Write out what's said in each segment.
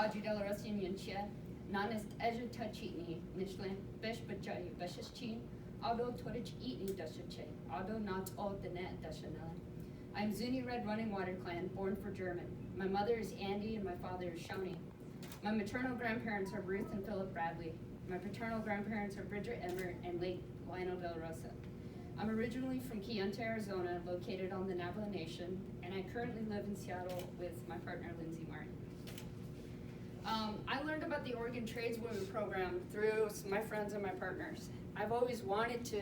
Audrey Delarosian Yunchia, Nanist Eja Tachini, Nishlan Besh Bajayu Beshichin, Auto Torich Eatni Dashache, Auto Not All the Net Dashanella. I'm Zuni Red Running Water Clan, born for German. My mother is Andy and my father is Shoni. My maternal grandparents are Ruth and Philip Bradley. My paternal grandparents are Bridget Emmert and late Lionel De La Rosa. I'm originally from Keyunta, Arizona, located on the Navajo Nation, and I currently live in Seattle with my partner, Lindsay Martin. I learned about the Oregon Tradeswomen program through my friends and my partners. I've always wanted to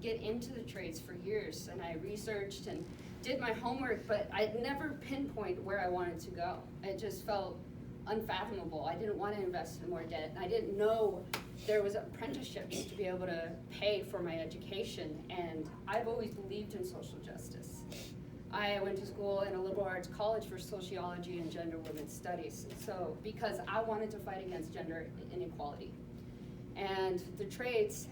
get into the trades for years, and I researched and did my homework, but I never pinpointed where I wanted to go. It just felt unfathomable. I didn't want to invest in more debt, and I didn't know there was apprenticeships to be able to pay for my education, and I've always believed in social justice. I went to school in a liberal arts college for sociology and gender women's studies, so because I wanted to fight against gender inequality. And the trades,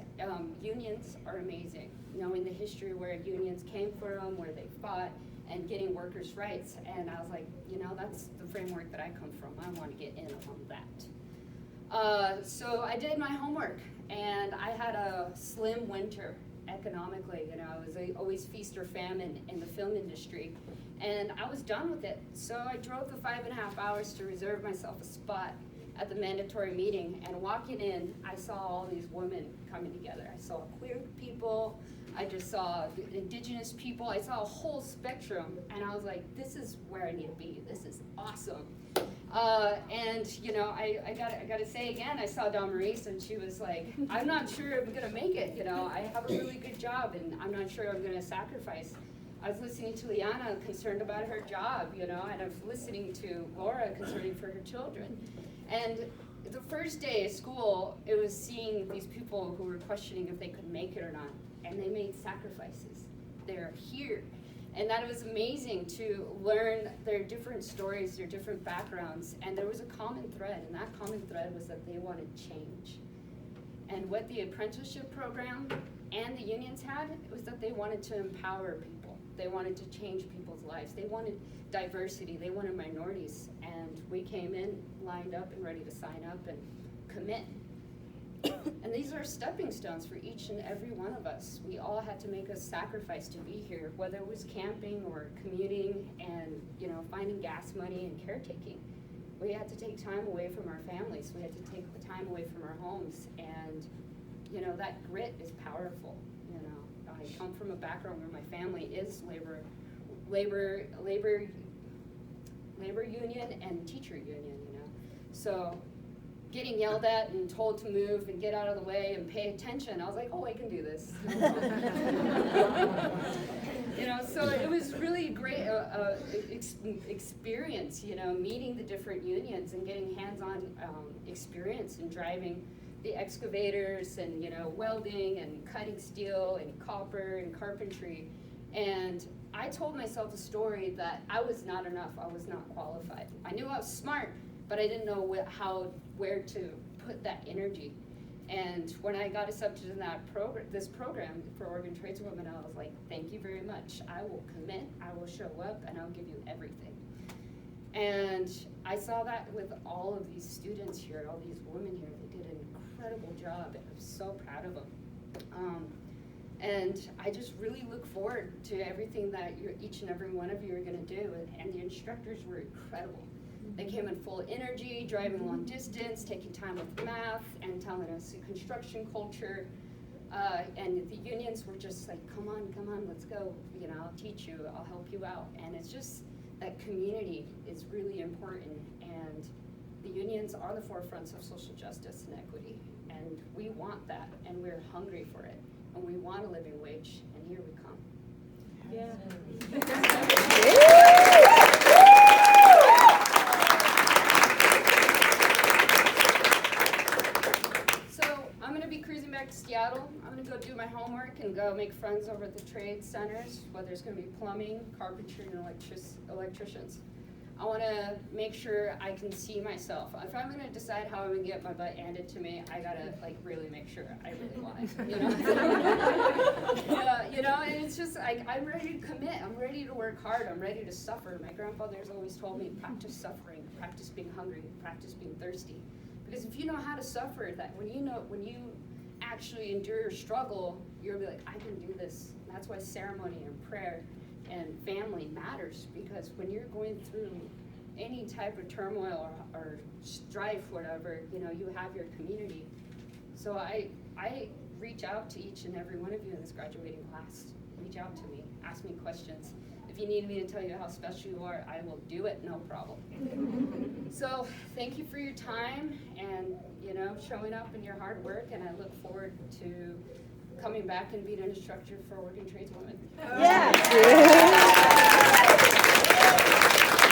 unions are amazing. Knowing the history where unions came from, where they fought, and getting workers' rights. And I was like, that's the framework that I come from. I want to get in on that. So I did my homework, and I had a slim winter economically. I was always feast or famine in the film industry, and I was done with it. So I drove the 5.5 hours to reserve myself a spot at the mandatory meeting, and walking in, I saw all these women coming together. I saw queer people, I just saw indigenous people, I saw a whole spectrum, and I was like, this is where I need to be, this is awesome. And I gotta say again, I saw Dawn Maurice, and she was like, I'm not sure I'm gonna make it, I have a really good job, and I'm not sure I'm gonna sacrifice. I was listening to Liana, concerned about her job, and I was listening to Laura, concerning for her children. And the first day of school, it was seeing these people who were questioning if they could make it or not, and they made sacrifices. They're here. And that was amazing to learn their different stories, their different backgrounds, and there was a common thread, and that common thread was that they wanted change. And what the apprenticeship program and the unions had was that they wanted to empower people. They wanted to change people's lives. They wanted diversity. They wanted minorities. And we came in, lined up, and ready to sign up and commit. And these are stepping stones for each and every one of us. We all had to make a sacrifice to be here, whether it was camping or commuting and finding gas money and caretaking. We had to take time away from our families. We had to take the time away from our homes, and that grit is powerful. I come from a background where my family is labor union and teacher union. So getting yelled at and told to move and get out of the way and pay attention, I was like, oh, I can do this. So it was really a great experience, meeting the different unions and getting hands-on experience in driving the excavators and, welding and cutting steel and copper and carpentry. And I told myself a story that I was not enough, I was not qualified. I knew I was smart, but I didn't know where to put that energy. And when I got accepted in this program for Oregon Tradeswomen, I was like, thank you very much. I will commit, I will show up, and I'll give you everything. And I saw that with all of these students here, all these women here. They did an incredible job, and I'm so proud of them. And I just really look forward to everything that each and every one of you are gonna do. And the instructors were incredible. They came in full energy, driving long distance, taking time with math, and telling us the construction culture. And the unions were just like, come on, let's go. I'll teach you, I'll help you out. And it's just, that community is really important. And the unions are the forefronts of social justice and equity. And we want that, and we're hungry for it. And we want a living wage, and here we come. Yeah. I'm going to be cruising back to Seattle. I'm going to go do my homework and go make friends over at the trade centers, where there's going to be plumbing, carpentry, and electricians. I want to make sure I can see myself. If I'm going to decide how I'm going to get my butt handed to me, I got to really make sure I really want it. And it's just I'm ready to commit. I'm ready to work hard. I'm ready to suffer. My grandfather's always told me, practice suffering. practice being hungry, practice being thirsty. Because if you know how to suffer, that when you actually endure struggle, you'll be like, I can do this. And that's why ceremony and prayer and family matters, because when you're going through any type of turmoil or strife, whatever, you know, you have your community. So I reach out to each and every one of you in this graduating class. Reach out to me, ask me questions. If you need me to tell you how special you are, I will do it, no problem. So thank you for your time and, you know, showing up and your hard work, and I look forward to coming back and being an instructor for working tradeswomen. Yeah.